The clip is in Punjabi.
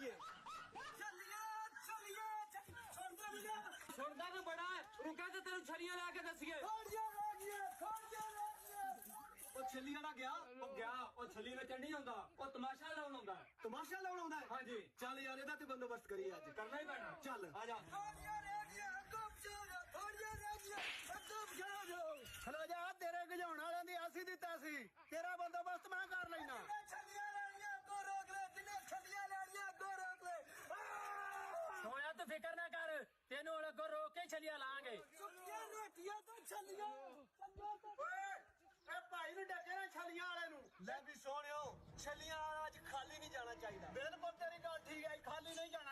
ਚੱਲੀਏ ਸੁਣਦਾ ਤਾਂ ਬੜਾ ਹੈ ਰੁਕਿਆ ਤੇ ਤੈਨੂੰ ਛੜੀਆਂ ਲਾ ਕੇ ਦੱਸੀਏ ਉਹ ਛੱਲੀਆਂ ਨਾ ਗਿਆ ਉਹ ਗਿਆ ਉਹ ਛਲੀ ਵਿੱਚ ਨਹੀਂ ਹੁੰਦਾ ਉਹ ਤਮਾਸ਼ਾ ਲਾਉਣ ਆਉਂਦਾ ਤਮਾਸ਼ਾ ਲਾਉਣ ਆਉਂਦਾ ਹੈ ਹਾਂਜੀ ਚੱਲ ਯਾਰ ਇਹਦਾ ਤੇ ਬੰਦੋਬਸਤ ਕਰੀਏ ਅੱਜ ਕਰਨਾ ਹੀ ਪੈਣਾ ਚੱਲ ਆ ਜਾ ਖਲੋ ਜਾ ਤੇਰੇ ਗਜਾਉਣ ਵਾਲਿਆਂ ਦੀ ਅਸੀਂ ਦਿੱਤਾ ਸੀ ਤੇਰਾ ਬੰਦੋਬਸਤ ਮੈਂ ਕਰ ਲੈਣਾ ਸੋਇਆ ਤੂੰ ਫਿਕਰ ਨਾ ਕਰ ਤੈਨੂੰ ਹੁਣ ਅੱਗੋਂ ਰੋਕ ਕੇ ਛਲੀਆਂ ਲਾਂਗੇ ਇਹ ਭਾਈ ਨੂੰ ਡੱਕੇ ਨਾ ਛਲੀਆਂ ਵਾਲੇ ਨੂੰ ਲੈ ਵੀ ਸੋਹਣਿਓ ਛਲੀਆਂ ਵਾਲਾ ਅੱਜ ਖਾਲੀ ਨਹੀਂ ਜਾਣਾ ਚਾਹੀਦਾ ਬਿਲਕੁਲ ਤੇਰੀ ਗੱਲ ਠੀਕ ਹੈ ਖਾਲੀ ਨਹੀਂ ਜਾਣਾ